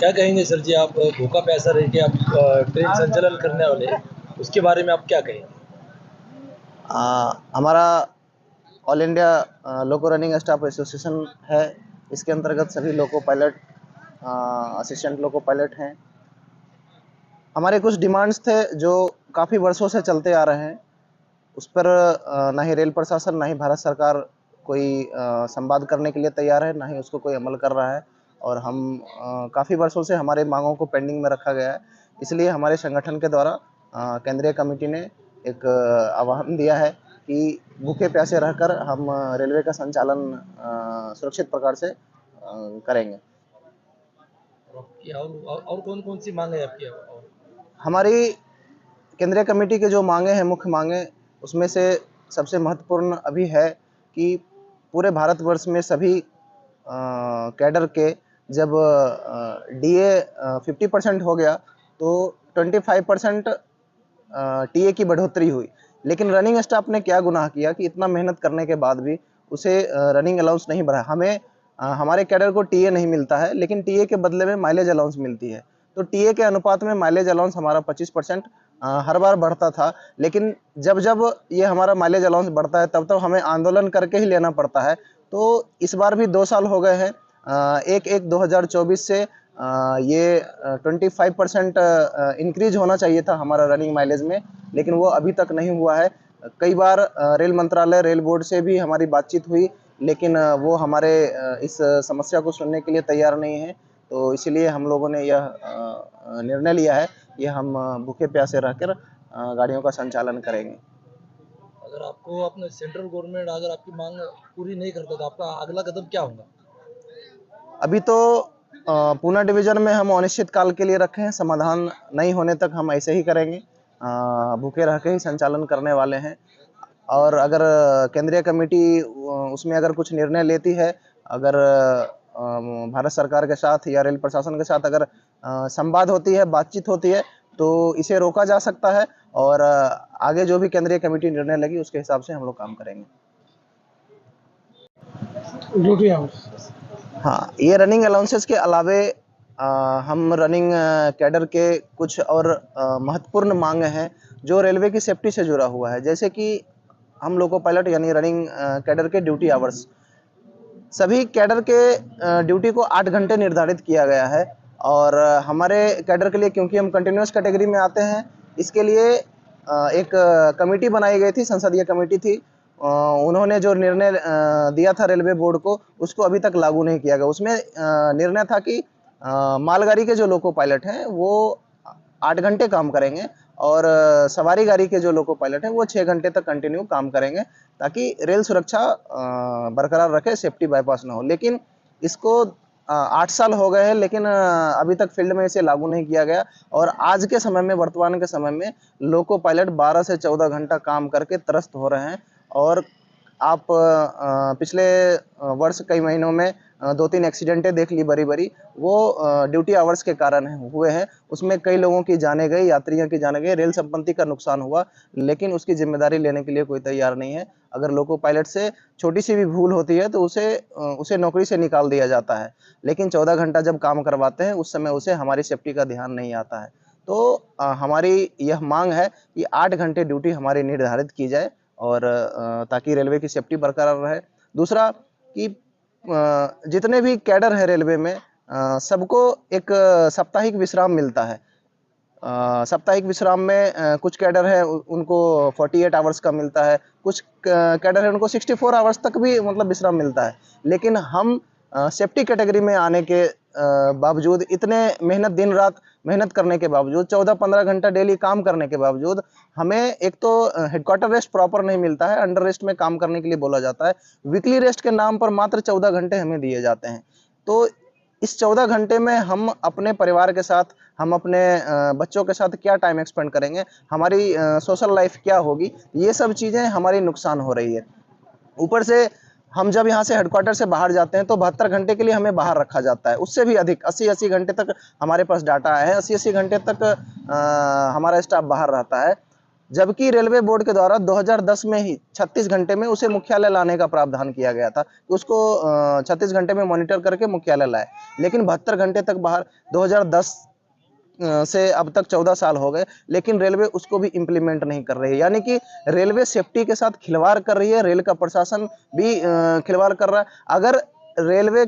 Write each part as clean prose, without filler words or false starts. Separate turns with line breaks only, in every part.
क्या कहेंगे सर जी, आप भूखा प्यासा रह के आप ट्रेन संचालन करने वाले हैं, उसके बारे में आप क्या कहेंगे?
हमारा ऑल इंडिया लोको रनिंग स्टाफ एसोसिएशन है। इसके अंतर्गत सभी loco pilot, assistant loco pilot हैं। हमारे कुछ डिमांड्स थे जो काफ़ी वर्षों से चलते आ रहे हैं। उस पर ना ही रेल प्रशासन ना ही भारत सरकार कोई संवाद करने के लिए तैयार है, ना ही उसको कोई अमल कर रहा है। और हम काफ़ी वर्षों से हमारे मांगों को पेंडिंग में रखा गया है। इसलिए हमारे संगठन के द्वारा केंद्रीय कमेटी ने एक आह्वान दिया है कि भूखे प्यासे रहकर हम रेलवे का संचालन सुरक्षित प्रकार से करेंगे।
आपकी और कौन-कौन सी माँग है आपकी? और
हमारी केंद्रीय कमेटी के जो मांगे हैं, मुख्य मांगे, उसमें से सबसे महत्वपूर्ण अभी है कि पूरे भारतवर्ष में सभी कैडर के जब डीए 50% हो गया तो 25% टीए की बढ़ोतरी हुई। लेकिन रनिंग स्टाफ ने क्या गुनाह किया कि इतना मेहनत करने के बाद भी उसे रनिंग अलाउंस नहीं बढ़ा। हमें हमारे कैडर को टीए नहीं मिलता है, लेकिन टीए के बदले में माइलेज अलाउंस मिलती है। तो टीए के अनुपात में माइलेज अलाउंस हमारा 25% हर बार बढ़ता था। लेकिन जब जब ये हमारा माइलेज अलाउंस बढ़ता है तब तब हमें आंदोलन करके ही लेना पड़ता है। तो इस बार भी 2 साल हो गए हैं। 1/1/2024 से ये 25% इंक्रीज होना चाहिए था हमारा रनिंग माइलेज में, लेकिन वो अभी तक नहीं हुआ है। कई बार रेल मंत्रालय, रेल बोर्ड से भी हमारी बातचीत हुई, लेकिन वो हमारे इस समस्या को सुनने के लिए तैयार नहीं है। तो इसलिए हम लोगों ने यह निर्णय लिया है कि हम भूखे प्यासे रहकर गाड़ियों का संचालन करेंगे।
अगर आपको अपने सेंट्रल गवर्नमेंट अगर आपकी माँग पूरी नहीं करता तो आपका अगला कदम क्या होगा?
अभी तो पूना डिवीजन में हम अनिश्चितकाल के लिए रखे हैं। समाधान नहीं होने तक हम ऐसे ही करेंगे, भूखे रह के ही संचालन करने वाले हैं। और अगर केंद्रीय कमेटी उसमें अगर कुछ निर्णय लेती है, अगर भारत सरकार के साथ या रेल प्रशासन के साथ अगर संवाद होती है, बातचीत होती है, तो इसे रोका जा सकता है। और आगे जो भी केंद्रीय कमेटी निर्णय लेगी उसके हिसाब से हम लोग काम करेंगे।
Duty hours.
हाँ, ये रनिंग अलाउंसेस के अलावे हम रनिंग कैडर के कुछ और महत्वपूर्ण मांगे हैं जो रेलवे की सेफ्टी से जुड़ा हुआ है। जैसे कि हम लोको पायलट यानी रनिंग कैडर के ड्यूटी आवर्स, सभी कैडर के ड्यूटी को 8 घंटे निर्धारित किया गया है। और हमारे कैडर के लिए, क्योंकि हम कंटिन्यूअस कैटेगरी में आते हैं, इसके लिए एक कमेटी बनाई गई थी, संसदीय कमेटी थी। उन्होंने जो निर्णय दिया था रेलवे बोर्ड को, उसको अभी तक लागू नहीं किया गया। उसमें निर्णय था कि मालगाड़ी के जो लोको पायलट हैं वो 8 घंटे काम करेंगे और सवारी गाड़ी के जो लोको पायलट हैं वो 6 घंटे तक कंटिन्यू काम करेंगे, ताकि रेल सुरक्षा बरकरार रखे, सेफ्टी बाईपास ना हो। लेकिन इसको 8 साल हो गए हैं, लेकिन अभी तक फील्ड में इसे लागू नहीं किया गया। और आज के समय में, वर्तमान के समय में, लोको पायलट 12 से 14 घंटा काम करके त्रस्त हो रहे हैं। और आप पिछले वर्ष कई महीनों में 2-3 एक्सीडेंटें देख ली बड़ी-बड़ी, वो ड्यूटी आवर्स के कारण हुए हैं। उसमें कई लोगों की जानें गई, यात्रियों की जानें गई, रेल संपत्ति का नुकसान हुआ, लेकिन उसकी जिम्मेदारी लेने के लिए कोई तैयार नहीं है। अगर लोको पायलट से छोटी-सी भी भूल होती है तो उसे नौकरी से निकाल दिया जाता है। लेकिन 14 घंटा जब काम करवाते हैं, उस समय उसे हमारी सेफ्टी का ध्यान नहीं आता है। तो हमारी यह माँग है कि 8 घंटे ड्यूटी हमारी निर्धारित की जाए, और ताकि रेलवे की सेफ्टी बरकरार रहे। दूसरा कि जितने भी कैडर है रेलवे में, सबको एक साप्ताहिक विश्राम मिलता है। साप्ताहिक विश्राम में कुछ कैडर है उनको 48 आवर्स का मिलता है, कुछ कैडर है उनको 64 आवर्स तक भी मतलब विश्राम मिलता है। लेकिन हम सेफ्टी कैटेगरी में आने के बावजूद, इतने मेहनत, दिन रात मेहनत करने के बावजूद, 14-15 घंटा डेली काम करने के बावजूद, हमें एक तो हेडक्वार्टर रेस्ट प्रॉपर नहीं मिलता है, अंडर रेस्ट में काम करने के लिए बोला जाता है। वीकली रेस्ट के नाम पर मात्र 14 घंटे हमें दिए जाते हैं। तो इस 14 घंटे में हम अपने परिवार के साथ, हम अपने बच्चों के साथ क्या टाइम एक्सपेंड करेंगे, हमारी सोशल लाइफ क्या होगी, ये सब चीज़ें हमारी नुकसान हो रही है। ऊपर से हम जब यहाँ से हेडक्वार्टर से बाहर जाते हैं तो 72 घंटे के लिए हमें बाहर रखा जाता है, उससे भी अधिक 80-80 घंटे तक हमारे पास डाटा है, 80-80 घंटे तक हमारा स्टाफ बाहर रहता है। जबकि रेलवे बोर्ड के द्वारा 2010 में ही 36 घंटे में उसे मुख्यालय लाने का प्रावधान किया गया था कि उसको 36 घंटे में मॉनिटर करके मुख्यालय लाए, लेकिन 72 घंटे तक बाहर 2010 से अब तक 14 साल हो गए, लेकिन रेलवे उसको भी इम्प्लीमेंट नहीं कर रही है। यानी कि रेलवे सेफ्टी के साथ खिलवाड़ कर रही है, रेल का प्रशासन भी खिलवाड़ कर रहा है। अगर रेलवे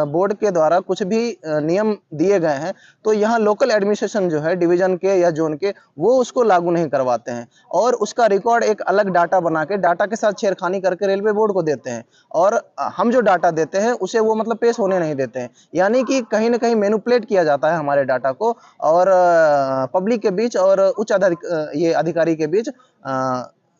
बोर्ड के द्वारा कुछ भी नियम दिए गए हैं तो यहाँ लोकल एडमिनिस्ट्रेशन जो है डिवीजन के या जोन के, वो उसको लागू नहीं करवाते हैं और उसका रिकॉर्ड एक अलग डाटा बना के डाटा के साथ छेड़खानी करके रेलवे बोर्ड को देते हैं और हम जो डाटा देते हैं उसे वो मतलब पेश होने नहीं देते हैं। यानी कि कहीं ना कहीं मैनिपुलेट किया जाता है हमारे डाटा को और पब्लिक के बीच और ये अधिकारी के बीच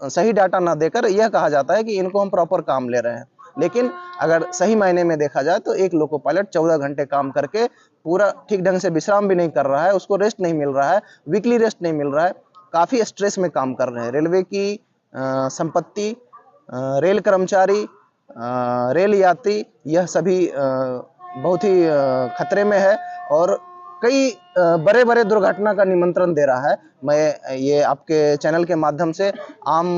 सही डाटा ना देकर यह कहा जाता है कि इनको हम प्रॉपर काम ले रहे हैं। लेकिन अगर सही मायने में देखा जाए तो एक लोको पायलट 14 घंटे काम करके पूरा ठीक ढंग से विश्राम भी नहीं कर रहा है, उसको रेस्ट नहीं मिल रहा है, वीकली रेस्ट नहीं मिल रहा है, काफ़ी स्ट्रेस में काम कर रहे हैं। रेलवे की संपत्ति, रेल कर्मचारी, रेल यात्री, यह सभी बहुत ही खतरे में है और कई बड़े बड़े दुर्घटना का निमंत्रण दे रहा है। मैं ये आपके चैनल के माध्यम से आम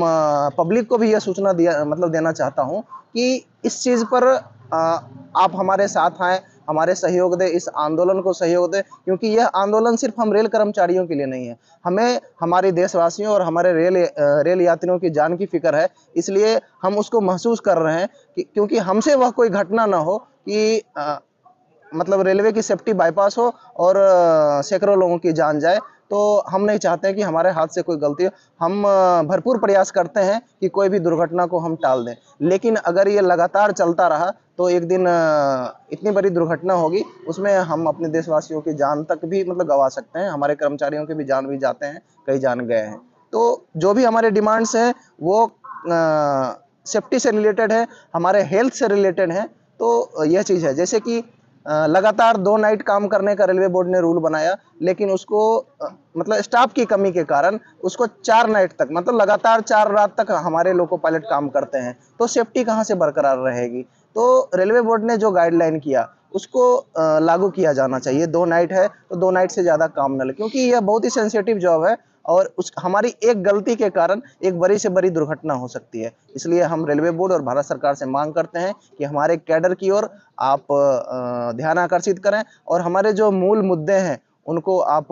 पब्लिक को भी यह सूचना देना चाहता हूँ कि इस चीज़ पर आप हमारे साथ आएँ, हमारे सहयोग दें, इस आंदोलन को सहयोग दें, क्योंकि यह आंदोलन सिर्फ हम रेल कर्मचारियों के लिए नहीं है, हमें हमारे देशवासियों और हमारे रेल यात्रियों की जान की फिक्र है। इसलिए हम उसको महसूस कर रहे हैं कि क्योंकि हमसे वह कोई घटना ना हो कि मतलब रेलवे की सेफ्टी बाईपास हो और सैकड़ों लोगों की जान जाए, तो हम नहीं चाहते हैं कि हमारे हाथ से कोई गलती हो। हम भरपूर प्रयास करते हैं कि कोई भी दुर्घटना को हम टाल दें, लेकिन अगर ये लगातार चलता रहा तो एक दिन इतनी बड़ी दुर्घटना होगी, उसमें हम अपने देशवासियों की जान तक भी मतलब गंवा सकते हैं, हमारे कर्मचारियों के भी जान भी जाते हैं, कई जान गए हैं। तो जो भी हमारे डिमांड्स हैं वो सेफ्टी से रिलेटेड है, हमारे हेल्थ से रिलेटेड है। तो यह चीज़ है, जैसे कि लगातार 2 नाइट काम करने का रेलवे बोर्ड ने रूल बनाया, लेकिन उसको मतलब स्टाफ की कमी के कारण उसको 4 नाइट तक मतलब लगातार 4 रात तक हमारे लोको पायलट काम करते हैं, तो सेफ्टी कहाँ से बरकरार रहेगी। तो रेलवे बोर्ड ने जो गाइडलाइन किया उसको लागू किया जाना चाहिए। 2 नाइट है तो 2 नाइट से ज़्यादा काम न ले, क्योंकि यह बहुत ही सेंसिटिव जॉब है और हमारी एक गलती के कारण एक बड़ी से बड़ी दुर्घटना हो सकती है। इसलिए हम रेलवे बोर्ड और भारत सरकार से मांग करते हैं कि हमारे कैडर की ओर आप ध्यान आकर्षित करें और हमारे जो मूल मुद्दे हैं उनको आप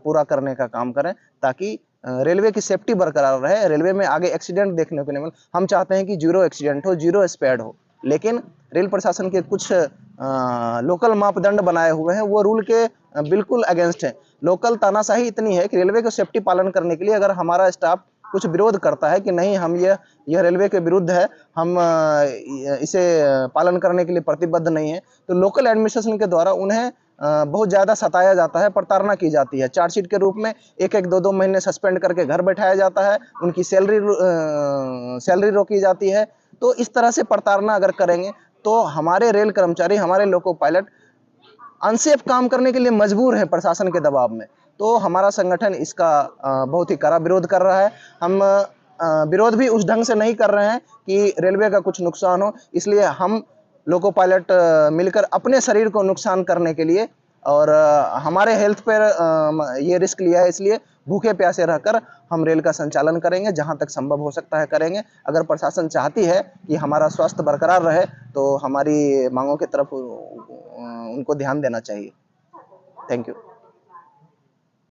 पूरा करने का काम करें, ताकि रेलवे की सेफ्टी बरकरार रहे, रेलवे में आगे एक्सीडेंट देखने को नहीं मिले। हम चाहते हैं कि 0 एक्सीडेंट हो, 0 स्पैड हो, लेकिन रेल प्रशासन के कुछ लोकल मापदंड बनाए हुए हैं, वो रूल के बिल्कुल अगेंस्ट हैं। लोकल तानाशाही इतनी है कि रेलवे को सेफ्टी पालन करने के लिए अगर हमारा स्टाफ कुछ विरोध करता है कि नहीं हम यह रेलवे के विरुद्ध है, हम इसे पालन करने के लिए प्रतिबद्ध नहीं है, तो लोकल एडमिनिस्ट्रेशन के द्वारा उन्हें बहुत ज़्यादा सताया जाता है, प्रताड़ना की जाती है। चार्जशीट के रूप में 1-1, 2-2 महीने सस्पेंड करके घर बैठाया जाता है, उनकी सैलरी रोकी जाती है। तो इस तरह से प्रताड़ना अगर करेंगे तो हमारे रेल कर्मचारी, हमारे लोको पायलट अनसेफ काम करने के लिए मजबूर है प्रशासन के दबाव में। तो हमारा संगठन इसका बहुत ही कड़ा विरोध कर रहा है। हम विरोध भी उस ढंग से नहीं कर रहे हैं कि रेलवे का कुछ नुकसान हो, इसलिए हम लोको पायलट मिलकर अपने शरीर को नुकसान करने के लिए और हमारे हेल्थ पर ये रिस्क लिया है, इसलिए भूखे प्यासे रहकर हम रेल का संचालन करेंगे, जहां तक संभव हो सकता है करेंगे। अगर प्रशासन चाहती है कि हमारा स्वास्थ्य बरकरार रहे तो हमारी मांगों की तरफ उनको ध्यान देना चाहिए। Thank you.